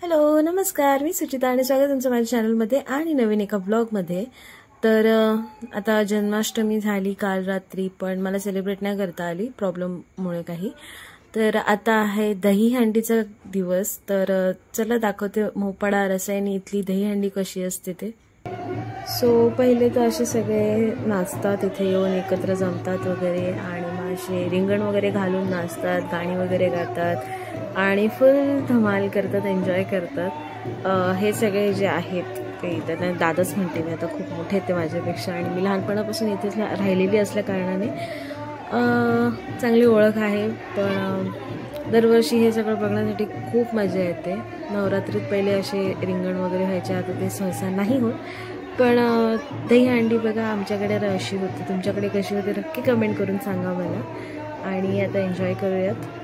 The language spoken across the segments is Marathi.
हॅलो नमस्कार, मी सुचिता आणि स्वागत तुमचं माझ्या चॅनलमध्ये आणि नवीन एका ब्लॉगमध्ये। तर आता जन्माष्टमी झाली काल रात्री, पण मला सेलिब्रेट नाही करता आली प्रॉब्लेममुळे काही। तर आता आहे दहीहंडीचा दिवस, तर चला दाखवते मोपाडा रसायनी इथली दहीहंडी कशी असते ते। सो पहिले तर असे सगळे नाचतात, इथे येऊन एकत्र जमतात वगैरे आणि मग असे रिंगण वगैरे घालून नाचतात, गाणी वगैरे गातात आणि फुल धमाल करतात, एन्जॉय करतात। हे सगळे जे आहेत ते त्यांना दादाच म्हणते मी, आता खूप मोठे ते माझ्यापेक्षा आणि मी लहानपणापासून इथेच राहिलेली असल्या कारणाने चांगली ओळख आहे। पण दरवर्षी हे सगळं बघण्यासाठी खूप मजा येते। नवरात्रीत पहिले असे रिंगण वगैरे व्हायचे, आता ते सहसा नाही होत। पण दहीहंडी बघा आमच्याकडे अशी होती, तुमच्याकडे कशी होती नक्की कमेंट करून सांगा मला। आणि आता एन्जॉय करूयात।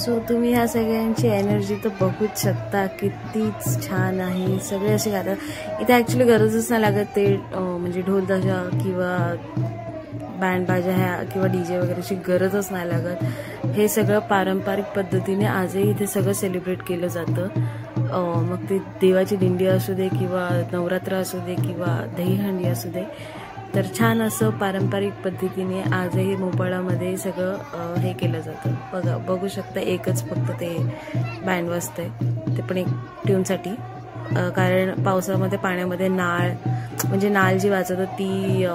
सो तुम्ही ह्या सगळ्यांची एनर्जी तर बघूच शकता, कितीच छान आहे। सगळे असे गातात, इथे ॲक्च्युली गरजच नाही लागत ते म्हणजे ढोल ताशा किंवा बँड बाजा ह्या किंवा डीजे वगैरेची गरजच नाही लागत। हे सगळं पारंपरिक पद्धतीने आजही इथे सगळं सेलिब्रेट केलं जातं। मग ते देवाची दिंडी असू दे किंवा नवरात्र असू दे किंवा दहीहंडी असू दे, तर छान असं पारंपरिक पद्धतीने आजही मोपाळामध्ये सगळं हे केलं जातं। बघू शकता, एकच फक्त ते बँड वाजतंय, ते पण एक ट्यूनसाठी। कारण पावसामध्ये पाण्यामध्ये नाळ म्हणजे नाळ जी वाजवतात ती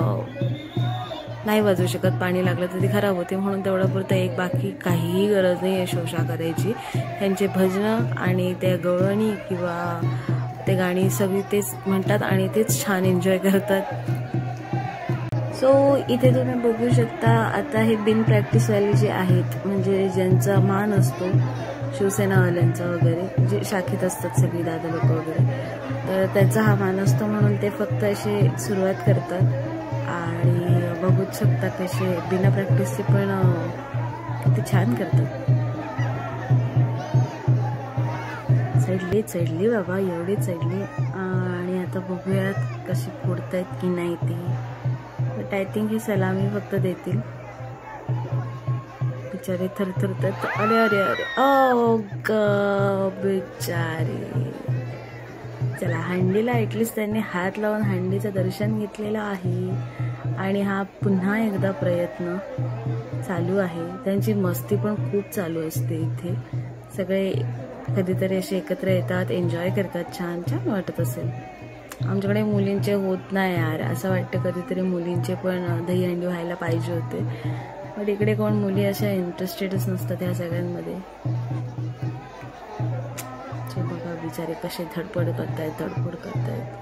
नाही वाजवू शकत, पाणी लागलं तर ती खराब होते, म्हणून तेवढं पुरतं एक, बाकी काहीही गरज नाही आहे शोषा करायची। त्यांचे भजनं आणि त्या गवळणी किंवा ते गाणी सगळी तेच म्हणतात आणि तेच छान एन्जॉय करतात। सो इथे तुम्ही बघू शकता, आता हे बिन प्रॅक्टिसवाले जे आहेत, म्हणजे ज्यांचा मान असतो शिवसेनावाल्यांचा वगैरे, जे शाखेत असतात सगळी दादा लोक वगैरे, तर त्यांचा हा मान असतो म्हणून ते फक्त असे सुरुवात करतात आणि बघूच शकता कसे बिना प्रॅक्टिसचे पण किती छान करतात। चढली बाबा, एवढी चढली। आणि आता बघूयात कशी फोडतायत की नाही ती, बट आय थिंक ही सलामी फक्त देतील, बिचारे थरथरतात। अरे अरे अरे ओ ग बिचारे। चला, हंडीला ॲटलिस्ट त्यांनी हात लावून हंडीचं दर्शन घेतलेलं आहे आणि हा पुन्हा एकदा प्रयत्न चालू आहे। त्यांची मस्ती पण खूप चालू असते इथे, सगळे कधीतरी असे एकत्र येतात, एन्जॉय करतात, छान छान वाटत असेल। आमच्याकडे मुलींचे होत नाही यार, असं वाटतं कधीतरी मुलींचे पण दहीहंडी व्हायला पाहिजे होते, पण इकडे कोण मुली अशा इंटरेस्टेडच नसतात ह्या सगळ्यांमध्ये। बघा बिचारे कसे धडपड करतायत।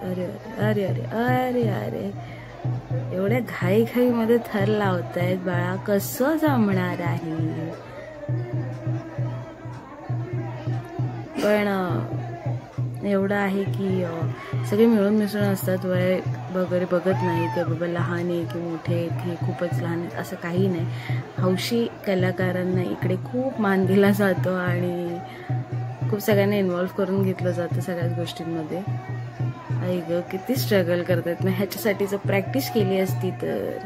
अरे अरे अरे अरे अरे, एवढ्या घाईमध्ये थर लावतायत बाळा, कसं जमणार आहे। पण एवढं आहे की सगळे मिळून मिसळून असतात, वय वगैरे बघत नाही की बाबा लहान आहे की मोठे आहेत, हे खूपच लहान आहेत, असं काही नाही। हौशी कलाकारांना इकडे खूप मान दिला जातो आणि खूप सगळ्यांना इन्व्हॉल्व करून घेतलं जातं सगळ्याच गोष्टींमध्ये। आई ग, किती स्ट्रगल करतात ना ह्याच्यासाठी। जर प्रॅक्टिस केली असती तर,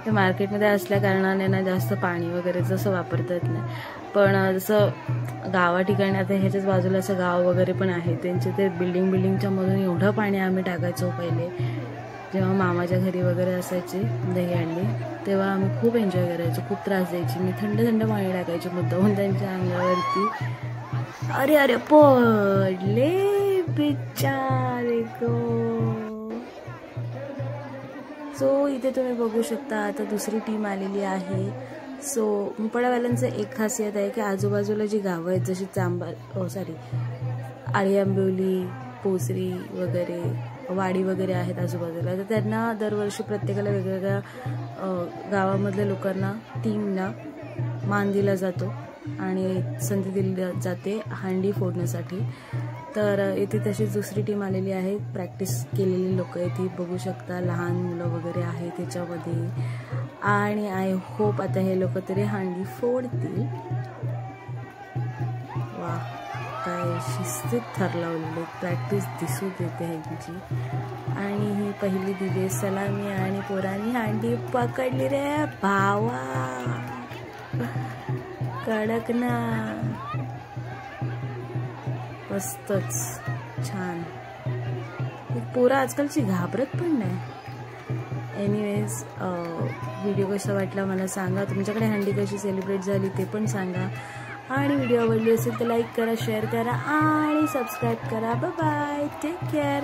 ते मार्केटमध्ये असल्या कारणाने ना जास्त पाणी वगैरे जसं वापरता येत नाही, पण जसं गावा ठिकाणी आता ह्याच्याच बाजूला असं गाव वगैरे पण आहे, त्यांचे ते बिल्डिंगच्या मधून एवढं पाणी आम्ही टाकायचो पहिले, जेव्हा मामाच्या घरी वगैरे असायची दहीहंडी, तेव्हा आम्ही खूप एन्जॉय करायचो, खूप त्रास द्यायची मी, थंड पाणी टाकायचे मुद्दामून त्यांच्या अंगावरती। अरे अरे पडले बिचारे गो। सो इथे तुम्ही बघू शकता, आता दुसरी टीम आलेली आहे। सो मोपाळावाल्यांचं एक खासियत आहे की आजूबाजूला जी गावं आहेत, जशी आळी आंबिवली, पोसरी वगैरे, वाडी वगैरे आहेत आजूबाजूला, तर त्यांना दरवर्षी प्रत्येकाला वेगवेगळ्या गावामधल्या लोकांना टीमला मान दिला जातो आणि संधी दिली जाते हांडी फोडण्यासाठी. तर इथे तशीच दुसरी टीम आलेली आहे, प्रॅक्टिस केलेली लोक इथे बघू शकता, लहान मुलं वगैरे आहे त्याच्यामध्ये. आणि आय होप आता हे लोक तरी हांडी फोडतील. वा, काय शिस्तीत थर लावलेले, प्रॅक्टिस दिसू देते ह्यांची. आणि ही पहिली दिली सलामी आणि पोरांनी हांडी पकडली रे भावा, कडक ना, मस्तच छान. पोरं आजकालची घाबरत पण नाही. एनिवेज, व्हिडिओ कसा वाटला मला सांगा, तुमच्याकडे हंडी कशी सेलिब्रेट झाली ते पण सांगा. आणि व्हिडिओ आवडली असेल तर लाईक करा, शेअर करा आणि सबस्क्राईब करा. Bye bye, take care.